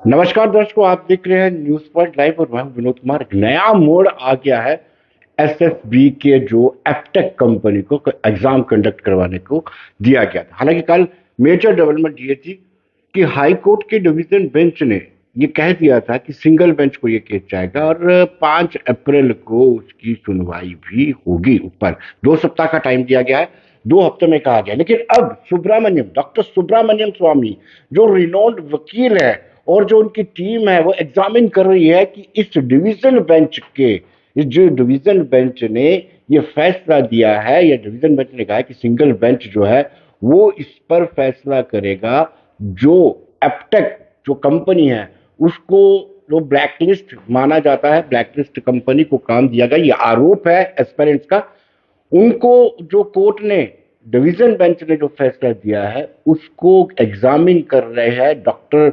नमस्कार दर्शकों, आप देख रहे हैं न्यूज पॉइंट लाइव और मैं हूं विनोद कुमार। एक नया मोड़ आ गया है एसएसबी के जो एप्टेक कंपनी को एग्जाम कंडक्ट करवाने को दिया गया था। हालांकि कल मेजर डेवलपमेंट ये थी कि हाई कोर्ट के डिवीजन बेंच ने ये कह दिया था कि सिंगल बेंच को ये केस जाएगा और 5 अप्रैल को उसकी सुनवाई भी होगी। ऊपर 2 सप्ताह का टाइम दिया गया है, 2 हफ्ते में कहा गया। लेकिन अब सुब्रमण्यम, डॉक्टर सुब्रमण्यम स्वामी, जो रिनोन्ड वकील है और जो उनकी टीम है, वो एग्जामिन कर रही है कि इस जो डिवीजन बेंच ने ये फैसला दिया है, या डिवीजन बेंच ने कहा है कि सिंगल बेंच जो है वो इस पर फैसला करेगा। जो एप्टेक जो कंपनी है उसको जो ब्लैकलिस्ट माना जाता है, ब्लैकलिस्ट कंपनी को काम दिया गया, ये आरोप है एस्पेरेंट्स का। उनको जो कोर्ट ने, डिवीजन बेंच ने जो फैसला दिया है उसको एग्जामिन कर रहे हैं डॉक्टर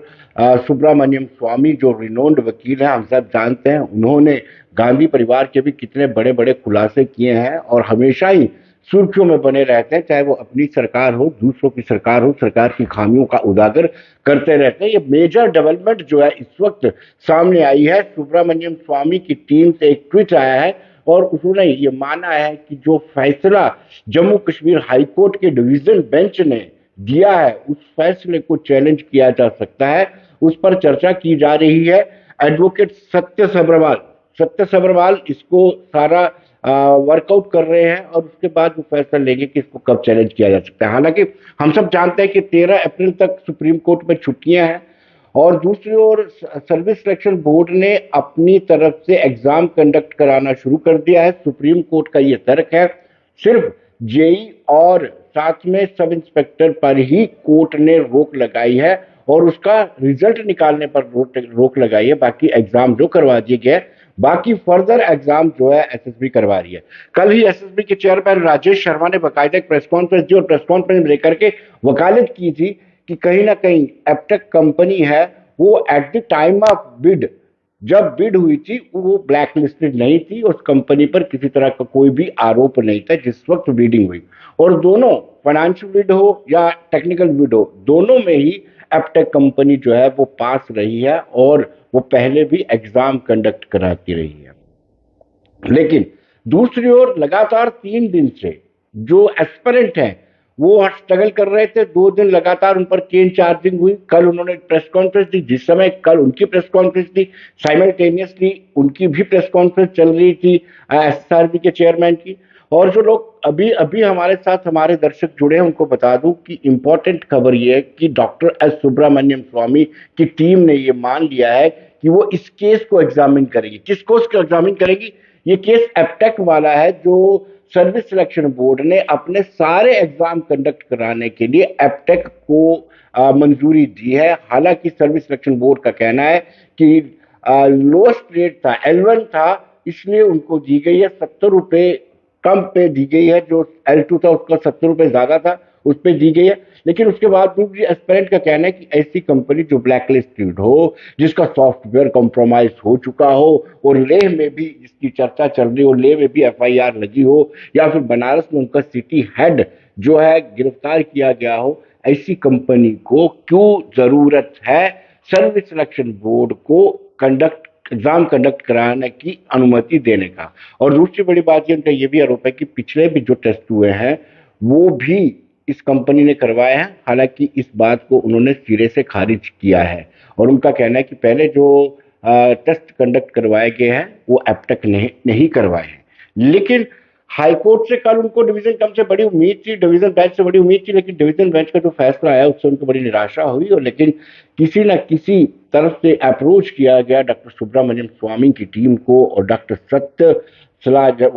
सुब्रमण्यम स्वामी, जो रिनोन्ड वकील हैं। हम सब जानते हैं उन्होंने गांधी परिवार के भी कितने बड़े बड़े खुलासे किए हैं और हमेशा ही सुर्खियों में बने रहते हैं, चाहे वो अपनी सरकार हो, दूसरों की सरकार हो, सरकार की खामियों का उजागर करते रहते हैं। ये मेजर डेवलपमेंट जो है इस वक्त सामने आई है। सुब्रमण्यम स्वामी की टीम से एक ट्वीट आया है और उन्होंने ये माना है कि जो फैसला जम्मू कश्मीर हाईकोर्ट के डिवीजन बेंच ने दिया है उस फैसले को चैलेंज किया जा सकता है। उस पर चर्चा की जा रही है। एडवोकेट सत्य सब्रवाल इसको सारा वर्कआउट कर रहे हैं और उसके बाद वो फैसला लेंगे कि इसको कब चैलेंज किया जा सकता है। हालांकि हम सब जानते हैं कि 13 अप्रैल तक सुप्रीम कोर्ट में छुट्टियां हैं और दूसरी ओर सर्विस सिलेक्शन बोर्ड ने अपनी तरफ से एग्जाम कंडक्ट कराना शुरू कर दिया है। सुप्रीम कोर्ट का यह तर्क है सिर्फ जेई और साथ में सब इंस्पेक्टर पर ही कोर्ट ने रोक लगाई है और उसका रिजल्ट निकालने पर रोक लगाई है। बाकी एग्जाम जो करवा दिए गए, बाकी फर्दर एग्जाम जो है एसएसबी करवा रही है। कल ही एसएसबी के चेयरमैन राजेश शर्मा ने बाकायदा एक प्रेस कॉन्फ्रेंस दी और प्रेस कॉन्फ्रेंस में लेकर के वकालत की थी कि कहीं ना कहीं एप्टेक कंपनी है वो at the time of bid, जब बिड हुई थी वो ब्लैक लिस्टेड नहीं थी, उस कंपनी पर किसी तरह का कोई भी आरोप नहीं था जिस वक्त बिडिंग हुई। और दोनों, फाइनेंशियल बिड हो या टेक्निकल बिड हो, दोनों में ही एप्टेक कंपनी जो है वो पास रही है और वो पहले भी एग्जाम कंडक्ट कराती रही है। लेकिन दूसरी ओर लगातार 3 दिन से जो एस्पिरेंट हैं वो स्ट्रगल कर रहे थे। 2 दिन लगातार उन पर केन चार्जिंग हुई। कल उन्होंने प्रेस कॉन्फ्रेंस दी, जिस समय कल उनकी प्रेस कॉन्फ्रेंस थी साइमल्टेनियसली उनकी भी प्रेस कॉन्फ्रेंस चल रही थी एसएसआरबी के चेयरमैन की। और जो लोग अभी अभी हमारे साथ, हमारे दर्शक जुड़े हैं, उनको बता दूं कि इंपॉर्टेंट खबर यह है कि डॉक्टर एस सुब्रमण्यम स्वामी की टीम ने यह मान लिया है कि वो इस केस को एग्जामिन करेगी। किस केस को एग्जामिन करेगी? ये केस एप्टेक वाला है, जो सर्विस सिलेक्शन बोर्ड ने अपने सारे एग्जाम कंडक्ट कराने के लिए एप्टेक को मंजूरी दी है। हालांकि सर्विस सिलेक्शन बोर्ड का कहना है कि लोएस्ट रेट था, L1 था, इसलिए उनको दी गई है 70 रुपए कम पे दी गई है। जो L2 था उसका 70 रुपए ज्यादा था, उस पर दी गई है। लेकिन उसके बाद भी एस्पिरेंट का कहना है कि ऐसी कंपनी जो ब्लैकलिस्टेड हो, जिसका सॉफ्टवेयर कॉम्प्रोमाइज हो चुका हो और लेह में भी जिसकी चर्चा चल रही हो, लेह में भी एफआईआर लगी हो, या फिर बनारस में उनका सिटी हेड जो है गिरफ्तार किया गया हो, ऐसी कंपनी को क्यों जरूरत है सर्विस सिलेक्शन बोर्ड को एग्जाम कंडक्ट कराने की अनुमति देने का। और दूसरी बड़ी बात ये, उनका ये भी आरोप है कि पिछले भी जो टेस्ट हुए हैं वो भी इस कंपनी ने करवाए हैं। हालांकि इस बात को उन्होंने सिरे से खारिज किया है और उनका कहना है कि पहले जो टेस्ट कंडक्ट करवाए गए हैं वो अब तक नहीं करवाए हैं। लेकिन हाईकोर्ट से कल उनको डिवीजन कम से बड़ी उम्मीद थी, डिवीजन बेंच से बड़ी उम्मीद थी, लेकिन डिवीजन बेंच का जो फैसला आया उससे उनको बड़ी निराशा हुई। और लेकिन किसी न किसी तरफ से अप्रोच किया गया डॉक्टर सुब्रमण्यम स्वामी की टीम को और डॉक्टर सत्य सत्य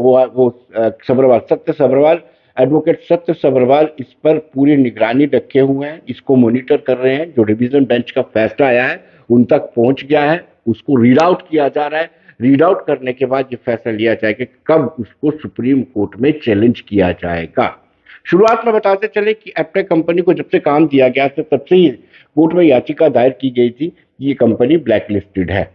सब्रवाल, एडवोकेट सत्य सब्रवाल इस पर पूरी निगरानी रखे हुए हैं, इसको मॉनिटर कर रहे हैं। जो डिवीजन बेंच का फैसला आया है उन तक पहुंच गया है, उसको रीड आउट किया जा रहा है। रीड आउट करने के बाद ये फैसला लिया जाएगा कब उसको सुप्रीम कोर्ट में चैलेंज किया जाएगा। शुरुआत में बताते चले कि एप्टेक कंपनी को जब से काम दिया गया था तब से ही कोर्ट में याचिका दायर की गई थी कि ये कंपनी ब्लैकलिस्टेड है।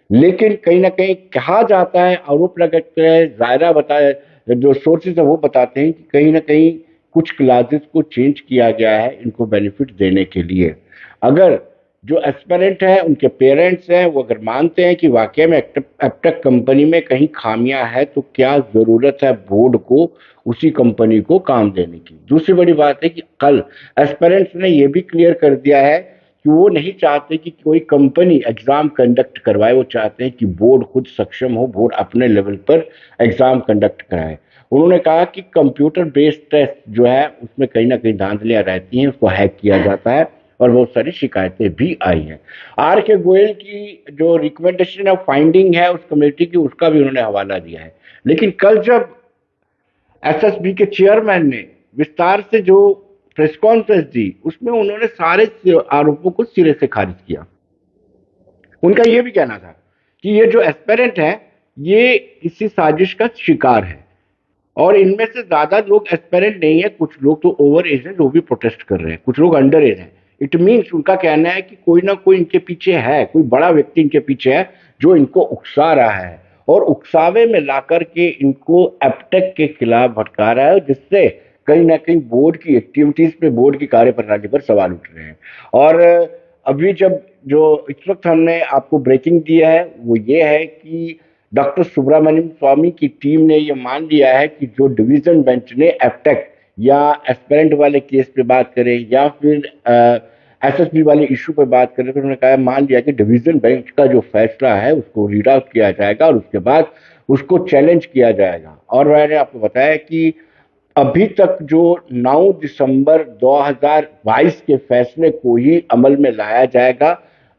लेकिन कहीं ना कहीं कहा जाता है, आरोप लगाते हैं, जायरा बताया, जो सोर्सेज है वो बताते हैं कि कहीं ना कहीं कुछ क्लासेस को चेंज किया गया है इनको बेनिफिट देने के लिए। अगर जो एस्पिरेंट हैं उनके पेरेंट्स हैं, वो अगर मानते हैं कि वाकई में एप्टेक कंपनी में कहीं खामियां है तो क्या जरूरत है बोर्ड को उसी कंपनी को काम देने की। दूसरी बड़ी बात है कि कल एस्पिरेंट्स ने यह भी क्लियर कर दिया है कि वो नहीं चाहते कि कोई कंपनी एग्जाम कंडक्ट करवाए, वो चाहते हैं कि बोर्ड खुद सक्षम हो, बोर्ड अपने लेवल पर एग्जाम कंडक्ट कराए। उन्होंने कहा कि कंप्यूटर बेस्ड टेस्ट जो है उसमें कहीं ना कहीं धांधलियां रहती हैं, उसको हैक किया जाता है और बहुत सारी शिकायतें भी आई हैं। आर के गोयल की जो रिकमेंडेशन ऑफ फाइंडिंग है उस कमेटी की, उसका भी उन्होंने हवाला दिया है। लेकिन कल जब एसएसबी के चेयरमैन ने विस्तार से जो प्रेस कॉन्फ्रेंस दी उसमें उन्होंने सारे आरोपों को सिरे से खारिज किया। उनका यह भी कहना था कि ये जो एस्पेरेंट है ये किसी साजिश का शिकार है और इनमें से ज्यादा लोग एस्पेरेंट नहीं है, कुछ लोग तो ओवर एज हैं जो भी प्रोटेस्ट कर रहे हैं, कुछ लोग अंडर एज हैं। इट मीन्स उनका कहना है कि कोई ना कोई इनके पीछे है, कोई बड़ा व्यक्ति इनके पीछे है जो इनको उकसा रहा है और उकसावे में लाकर के इनको एप्टेक के खिलाफ भटका रहा है, जिससे कहीं ना कहीं बोर्ड की एक्टिविटीज पे, बोर्ड की कार्यप्रणाली पर सवाल उठ रहे हैं। और अभी जब जो इस वक्त हमने आपको ब्रेकिंग दिया है वो ये है कि डॉक्टर सुब्रमण्यम स्वामी की टीम ने यह मान लिया है कि जो डिवीजन बेंच ने एप्टेक या एस्पेरेंट वाले केस पे बात करें या फिर एसएसबी वाले इशू पे बात करें, तो उन्होंने कहा, मान लिया कि डिवीजन बेंच का जो फैसला है उसको रीड आउट किया जाएगा और उसके बाद उसको चैलेंज किया जाएगा। और मैंने आपको बताया कि अभी तक जो 9 दिसंबर 2022 के फैसले को ही अमल में लाया जाएगा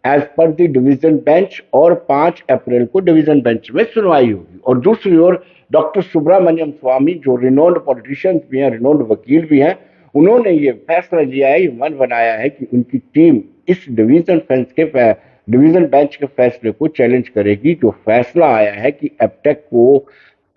as per the division bench और 5 अप्रैल को डिवीजन बेंच में सुनवाई होगी। और दूसरी ओर डॉक्टर सुब्रमण्यम स्वामी जो रिनोन्ड पॉलिटिशियंस भी हैं, रिनोन्ड वकील भी हैं, उन्होंने ये फैसला लिया है, ये मन बनाया है कि उनकी टीम इस डिवीजन बेंच के फैसले को चैलेंज करेगी। जो फैसला आया है कि एप्टेक को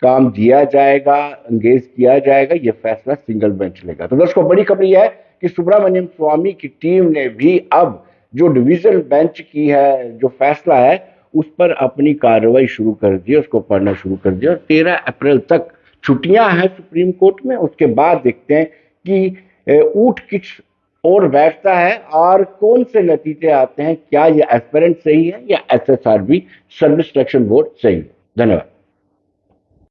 काम दिया जाएगा, एंगेज किया जाएगा, यह फैसला सिंगल बेंच लेगा। तो दोस्तों बड़ी खबर यह है कि सुब्रमण्यम स्वामी की टीम ने भी अब जो डिवीजन बेंच की है जो फैसला है उस पर अपनी कार्रवाई शुरू कर दी, उसको पढ़ना शुरू कर दिया और 13 अप्रैल तक छुट्टियां हैं सुप्रीम कोर्ट में। उसके बाद देखते हैं कि ऊंट किस और बैठता है और कौन से नतीजे आते हैं, क्या ये एस्पिरेंट सही है या एसएसआरबी सर्विस सिलेक्शन बोर्ड सही है। धन्यवाद।